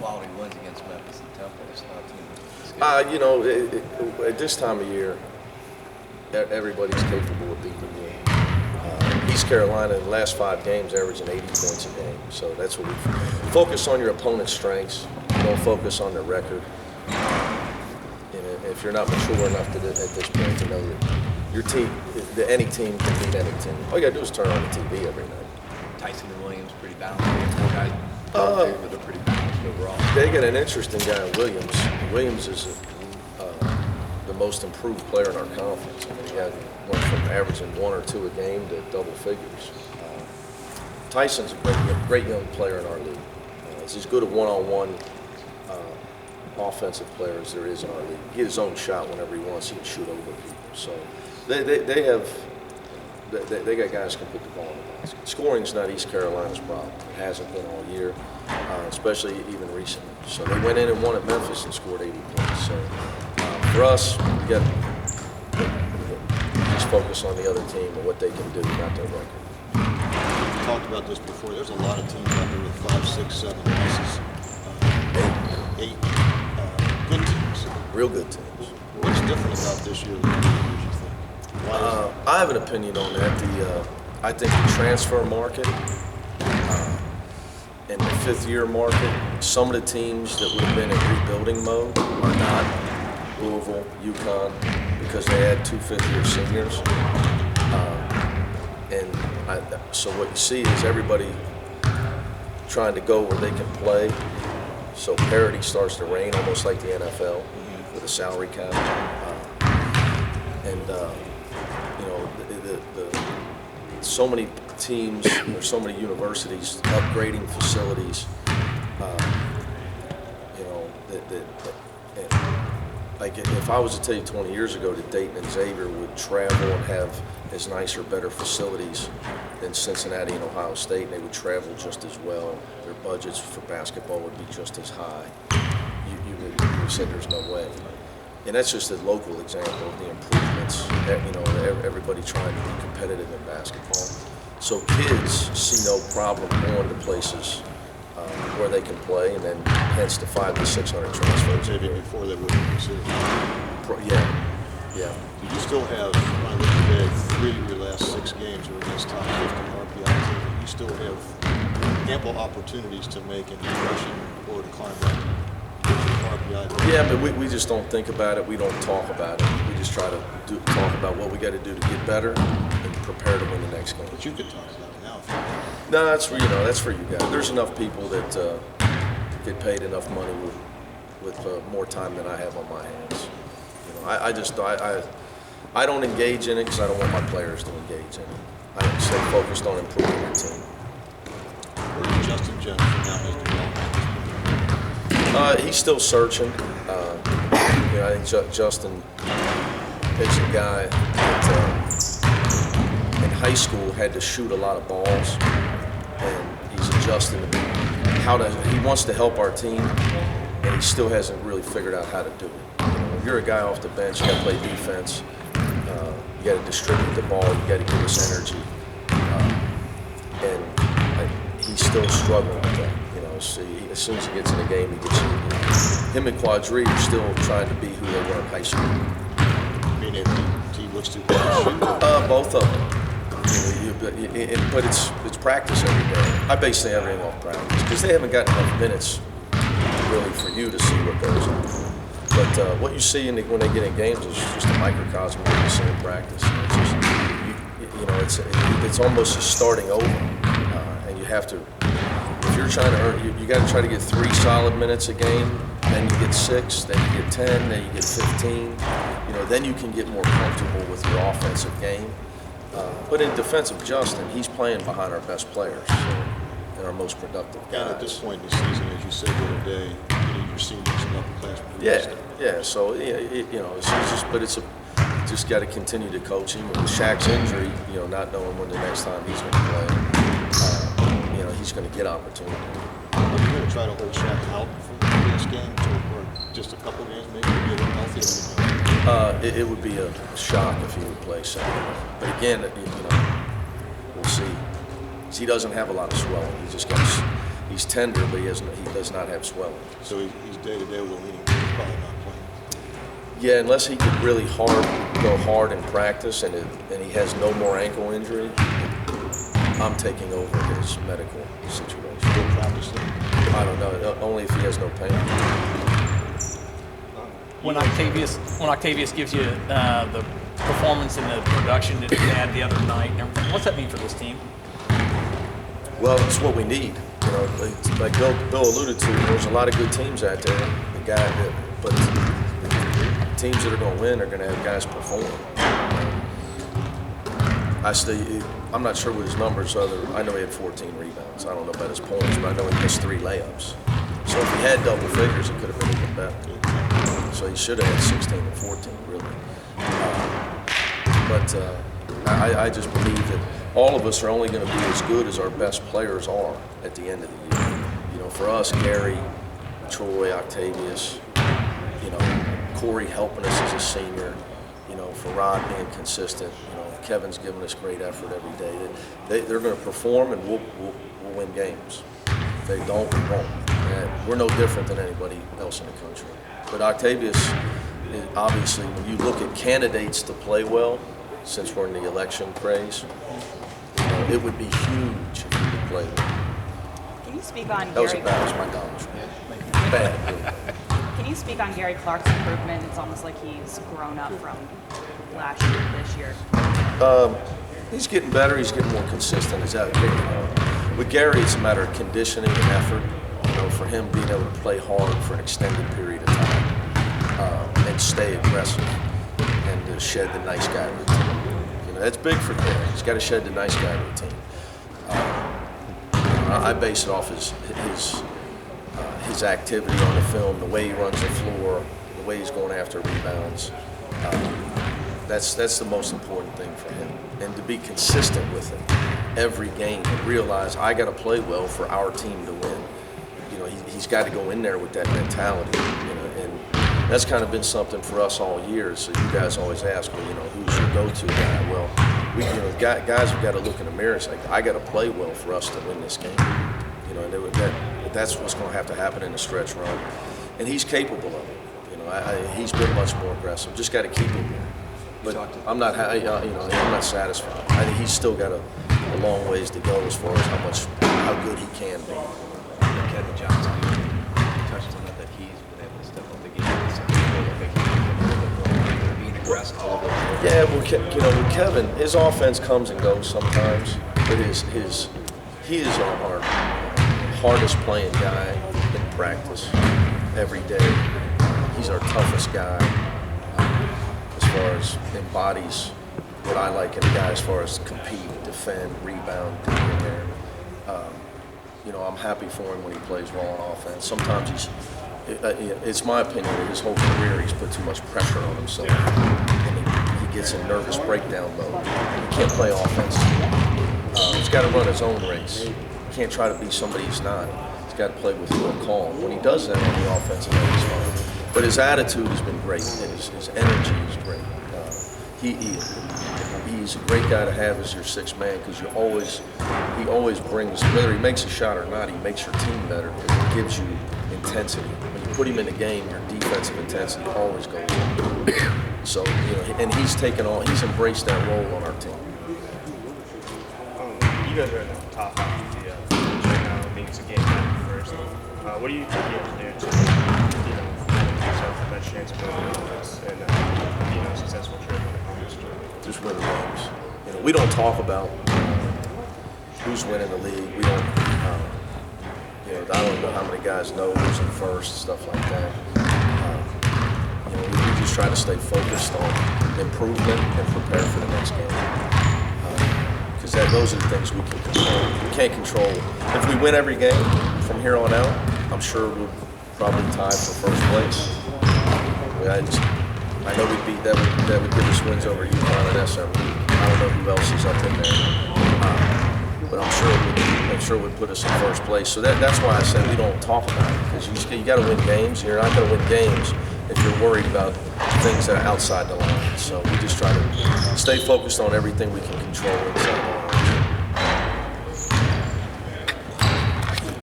quality wins against Memphis and Temple. It's not too At this time of year, everybody's capable of beating you. East Carolina in the last 5 games averaging 80 points a game. So that's what we focus on, your opponent's strengths. Don't focus on their record. And if you're not mature enough at this point to know that your team, any team can beat any team. All you gotta do is turn on the TV every night. Tyson and Williams pretty balanced. We have 4 guys, but they're pretty balanced overall. They got an interesting guy in Williams. Williams is the most improved player in our conference. I mean, he went from averaging 1 or 2 a game to double figures. Tyson's a great young player in our league. He's as good a one-on-one offensive player as there is in our league. He gets his own shot whenever he wants. He can shoot over people. So they got guys who can put the ball in the basket. Scoring's not East Carolina's problem. It hasn't been all year, especially even recently. So they went in and won at Memphis and scored 80 points. So for us, we got to just focus on the other team and what they can do, not their record. We talked about this before. There's a lot of teams out there with 5, 6, 7 losses. 8 good teams. Real good teams. What's different about this year than the other years, you think? Why is I have an opinion on that. I think the transfer market and the fifth-year market, some of the teams that would have been in rebuilding mode are not. Louisville, UConn, because they had 2 fifth-year seniors. So what you see is everybody trying to go where they can play. So parity starts to reign, almost like the NFL with a salary cap. So many teams or so many universities upgrading facilities. Like if I was to tell you 20 years ago that Dayton and Xavier would travel and have as nice or better facilities than Cincinnati and Ohio State, and they would travel just as well, their budgets for basketball would be just as high, you would say there's no way. And that's just a local example of the improvements that, everybody trying to be competitive in basketball. So kids see no problem going to places where they can play, and then hence the 500 to 600 transfers. maybe before they would have considered? Yeah. You still have, when I look today, 3 of your last 6 games are against top 50 RPI teams. You still have ample opportunities to make an impression or to climb that RPI. Yeah, but we just don't think about it. We don't talk about it. We just try to talk about what we got to do to get better and prepare to win the next game. But you could talk about it now. No, that's for that's for you guys. There's enough people that get paid enough money with more time than I have on my hands. I don't engage in it because I don't want my players to engage in it. I stay focused on improving the team. Where did Justin Jefferson now his development? He's still searching. I think Justin is a guy that in high school had to shoot a lot of balls, and he's adjusting he wants to help our team, and he still hasn't really figured out how to do it. If you're a guy off the bench, you got to play defense. You got to distribute the ball. You got to give us energy, and he's still struggling with that. As soon as he gets in the game, he gets him and Quadri are still trying to be who they were in high school. I mean, if he looks too good. Both of them. But it's practice every day. I base everything off practice because they haven't gotten enough minutes really for you to see what goes on. But what you see when they get in games is just a microcosm of what you see in practice. It's almost just starting over, and you have to. If you're trying to earn, you got to try to get 3 solid minutes a game. Then you get 6, then you get 10, then you get 15. Then you can get more comfortable with your offensive game. But in defense of Justin, he's playing behind our best players and our most productive guys. And at this point in the season, as you said the other day, you need your seniors and upperclassmen. Yeah. So just got to continue to coach him. With Shaq's injury, not knowing when the next time he's going to play, he's going to get opportunity. Are you going to try to hold Shaq out for this game, or just a couple games, maybe to get him healthy? It would be a shock if he would play Saturday. But again, we'll see. He doesn't have a lot of swelling. He just got He's tender, but he does not have swelling. So he's day-to-day with a leaning knee, he's probably not playing. Yeah, unless he could really go hard in practice and he has no more ankle injury, I'm taking over his medical situation. Still practicing? I don't know, only if he has no pain. When Octavius gives you the performance and the production that he had the other night, and everything, what's that mean for this team? Well, it's what we need. You know, like Bill alluded to, there's a lot of good teams out there. But the teams that are going to win are going to have guys perform. I'm not sure what his numbers are. I know he had 14 rebounds. I don't know about his points, but I know he missed 3 layups. So if he had double figures, it could have been even better. So he should have had 16 and 14, really. I just believe that all of us are only going to be as good as our best players are at the end of the year. You know, for us, Gary, Troy, Octavius, you know, Corey helping us as a senior, you know, for Rod being consistent, you know, Kevin's giving us great effort every day. They're going to perform and we'll win games. If they don't, we won't. And we're no different than anybody else in the country. But Octavius, obviously, when you look at candidates to play well, since we're in the election craze, you know, it would be huge if he could play well. Can you speak on That was Gary? bad, my knowledge. Bad. Can you speak on Gary Clark's improvement? It's almost like he's grown up from last year to this year. He's getting better. He's getting more consistent. He's out there. With Gary, it's a matter of conditioning and effort. You know, for him being able to play hard for an extended period of time and stay aggressive and to shed the nice guy routine. You know, that's big for Gary. He's got to shed the nice guy routine. I base it off his activity on the film, the way he runs the floor, the way he's going after rebounds. That's the most important thing for him. And to be consistent with it every game and realize I got to play well for our team to win. You know, he's got to go in there with that mentality. You know, and that's kind of been something for us all year. So you guys always ask, well, you know, who's your go-to guy? Well, guys have got to look in the mirror and say, I got to play well for us to win this game. You know, and that's what's going to have to happen in the stretch run. And he's capable of it. You know, he's been much more aggressive. Just got to keep him there. But I'm not satisfied. I think he's still got a long ways to go as far as how good he can be. Kevin Johnson touched on that he's been able to step up the game. So I think he's a little bit more being aggressive a little bit more. Yeah, well, with Kevin, his offense comes and goes sometimes, but he is our hardest playing guy in practice every day. He's our toughest guy as far as embodies what I like in a guy as far as compete, defend, rebound, be in there. You know, I'm happy for him when he plays well on offense. Sometimes it's my opinion that his whole career he's put too much pressure on himself. And he gets in nervous breakdown mode. He can't play offense. He's got to run his own race. He can't try to be somebody he's not. He's got to play with real calm. When he does that on the offensive end, he's fine. But his attitude has been great. His energy is great. He's a great guy to have as your sixth man because he always brings, whether he makes a shot or not, he makes your team better because it gives you intensity. When you put him in the game, your defensive intensity always goes up. So, you know, and he's embraced that role on our team. You guys are in the top half of the right now. I mean, it's a game back first. What do you think you have to do to, give yourself the best chance of winning the offense and a successful trip when it comes to just win games. You know, we don't talk about who's winning the league. We don't, you know, I don't know how many guys know who's in first, stuff like that. You know, we just try to stay focused on improvement and prepare for the next game. Because those are the things we can control. We can't control. If we win every game from here on out, I'm sure we'll probably tie for first place. I know that would give us wins over UConn and SMU. I don't know who else is up in there, but I'm sure it would put us in first place. So that's why I said we don't talk about it because you got to win games. You're not going to win games if you're worried about things that are outside the line. So we just try to stay focused on everything we can control inside the line.